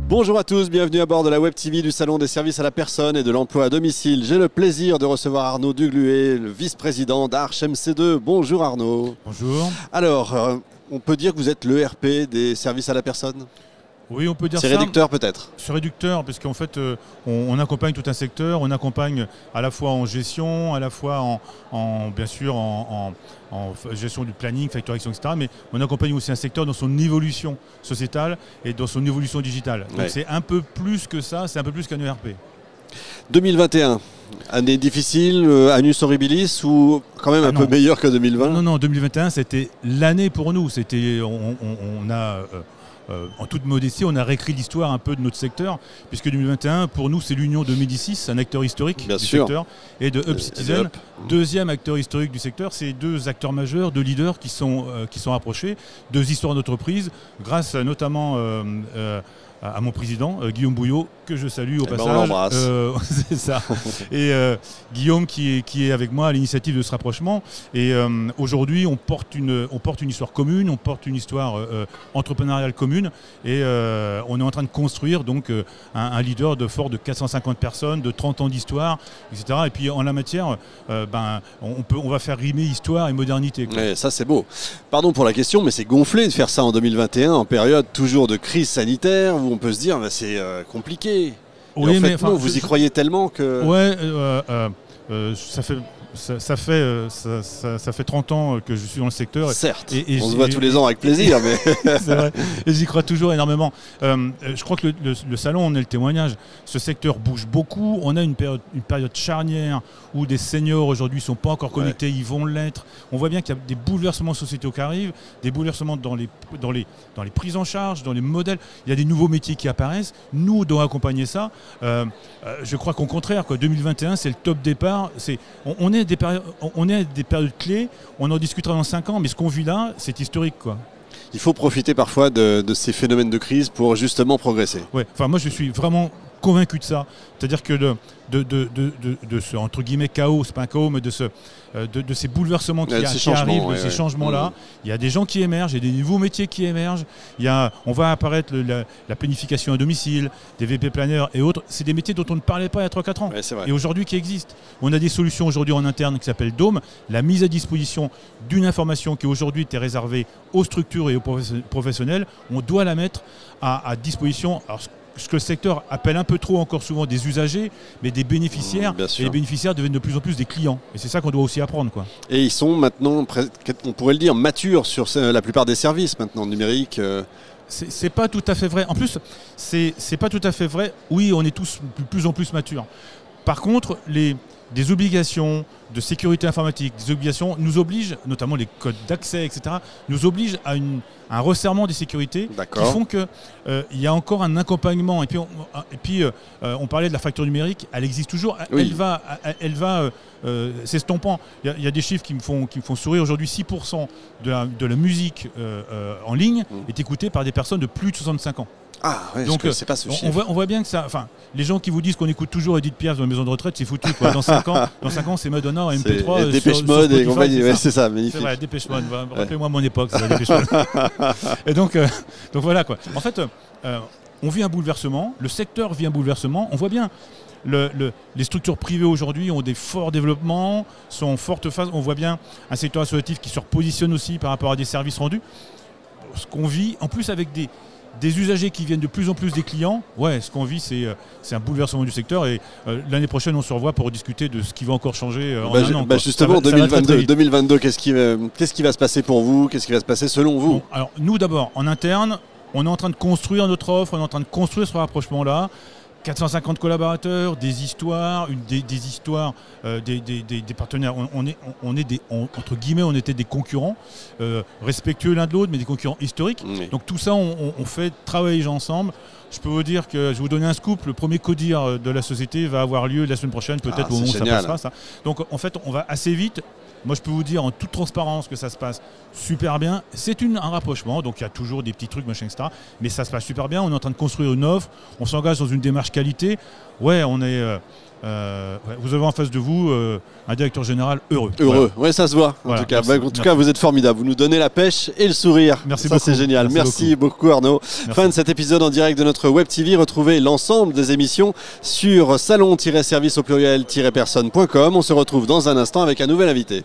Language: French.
Bonjour à tous, bienvenue à bord de la Web TV du Salon des services à la personne et de l'emploi à domicile. J'ai le plaisir de recevoir Arnaud Dugluet, le vice-président d'Arche MC2. Bonjour Arnaud. Bonjour. Alors, on peut dire que vous êtes l'ERP des services à la personne ? Oui, on peut dire ça. C'est réducteur peut-être ? C'est réducteur parce qu'en fait, on accompagne tout un secteur. On accompagne à la fois en gestion, à la fois bien sûr en gestion du planning, facturation, etc. Mais on accompagne aussi un secteur dans son évolution sociétale et dans son évolution digitale. Donc c'est un peu plus que ça, c'est un peu plus qu'un ERP. 2021, année difficile, annus horribilis ou quand même un peu meilleur que 2020 ? Non, 2021 c'était l'année pour nous. On a... en toute modestie, on a réécrit l'histoire un peu de notre secteur, puisque 2021, pour nous, c'est l'union de Médicis, un acteur historique du secteur, et de UpCitizen, deuxième acteur historique du secteur. C'est deux acteurs majeurs, deux leaders qui sont rapprochés, deux histoires d'entreprise, grâce notamment à mon président, Guillaume Bouillot, que je salue au passage. On l'embrasse. C'est ça. Et Guillaume qui est avec moi à l'initiative de ce rapprochement. Et aujourd'hui, on porte une histoire commune, on porte une histoire entrepreneuriale commune. Et on est en train de construire donc un leader fort de 450 personnes, de 30 ans d'histoire, etc. Et puis en la matière, on va faire rimer histoire et modernité. Ouais, ça c'est beau. Pardon pour la question, mais c'est gonflé de faire ça en 2021, en période toujours de crise sanitaire, où on peut se dire c'est compliqué. Oui, en fait, non, vous y croyez tellement que... Ouais, ça fait 30 ans que je suis dans le secteur. Certes, on se voit tous les ans avec plaisir. Mais c'est vrai, et j'y crois toujours énormément. Je crois que le salon en est le témoignage. Ce secteur bouge beaucoup. On a une période charnière où des seniors aujourd'hui ne sont pas encore connectés, ils vont l'être. On voit bien qu'il y a des bouleversements sociétaux qui arrivent, des bouleversements dans les prises en charge, dans les modèles. Il y a des nouveaux métiers qui apparaissent. Nous, on doit accompagner ça. Je crois qu'au contraire, 2021, c'est le top départ. On est à des périodes clés, on en discutera dans 5 ans, mais ce qu'on vit là, c'est historique, quoi. Il faut profiter parfois de ces phénomènes de crise pour justement progresser. Ouais, enfin moi je suis vraiment convaincu de ça. C'est-à-dire que de ce entre guillemets chaos, c'est pas un chaos, mais de ces bouleversements qui arrivent, de ces changements-là, il y a des gens qui émergent, il y a des nouveaux métiers qui émergent. On va apparaître la planification à domicile, des VP planners et autres. C'est des métiers dont on ne parlait pas il y a 3-4 ans. Et aujourd'hui qui existent. On a des solutions aujourd'hui en interne qui s'appellent Dome, la mise à disposition d'une information qui aujourd'hui était réservée aux structures et aux professionnels. On doit la mettre à disposition. Alors, ce que le secteur appelle un peu trop encore souvent des usagers, mais des bénéficiaires. Et les bénéficiaires deviennent de plus en plus des clients. Et c'est ça qu'on doit aussi apprendre, quoi. Et ils sont maintenant, on pourrait le dire, matures sur la plupart des services maintenant numériques. C'est pas tout à fait vrai. En plus, c'est pas tout à fait vrai. Oui, on est tous de plus en plus matures. Par contre, des obligations de sécurité informatique, des obligations nous obligent, notamment les codes d'accès, etc., nous obligent à un resserrement des sécurités qui font qu'il y a encore un accompagnement. Et puis, on parlait de la facture numérique, elle existe toujours, elle va s'estompant. Il y a des chiffres qui me font sourire. Aujourd'hui, 6% de la musique en ligne est écoutée par des personnes de plus de 65 ans. Ah ouais, donc c'est pas ce chiffre. On voit bien que ça. Enfin, les gens qui vous disent qu'on écoute toujours Edith Piaf dans les maisons de retraite, c'est foutu, quoi. Dans 5 ans, c'est Madonna en MP3. Dépêche Mode et compagnie. C'est ça, magnifique. C'est vrai, Dépêche Mode. Rappelez-moi mon époque, c'est la Dépêche Mode. Et donc voilà, quoi. En fait, on vit un bouleversement. Le secteur vit un bouleversement. On voit bien. Les structures privées aujourd'hui ont des forts développements, sont en forte phase. On voit bien un secteur associatif qui se repositionne aussi par rapport à des services rendus. Ce qu'on vit, en plus avec des usagers qui viennent de plus en plus des clients, ce qu'on vit, c'est un bouleversement du secteur. Et l'année prochaine, on se revoit pour discuter de ce qui va encore changer en un an. Justement, 2022, qu'est-ce qui va se passer pour vous? Qu'est-ce qui va se passer selon vous? Bon, alors, nous, d'abord, en interne, on est en train de construire notre offre, on est en train de construire ce rapprochement-là. 450 collaborateurs, des histoires, des histoires, des partenaires. Entre guillemets, on était des concurrents, respectueux l'un de l'autre, mais des concurrents historiques. Oui. Donc tout ça, on fait travailler ensemble. Je peux vous dire que, je vais vous donner un scoop, le premier CODIR de la société va avoir lieu la semaine prochaine, peut-être au moment où ça passera. Ça. Donc en fait, on va assez vite. Moi, je peux vous dire en toute transparence que ça se passe super bien. C'est un rapprochement, donc il y a toujours des petits trucs, machin, etc. Mais ça se passe super bien. On est en train de construire une offre. On s'engage dans une démarche qualité. Ouais, on est vous avez en face de vous un directeur général heureux. Heureux, oui, ça se voit. Voilà, En tout cas, vous êtes formidable. Vous nous donnez la pêche et le sourire. Merci beaucoup. C'est génial. Merci beaucoup Arnaud. Merci. Fin de cet épisode en direct de notre Web TV. Retrouvez l'ensemble des émissions sur salon-service au pluriel-personne.com. On se retrouve dans un instant avec un nouvel invité.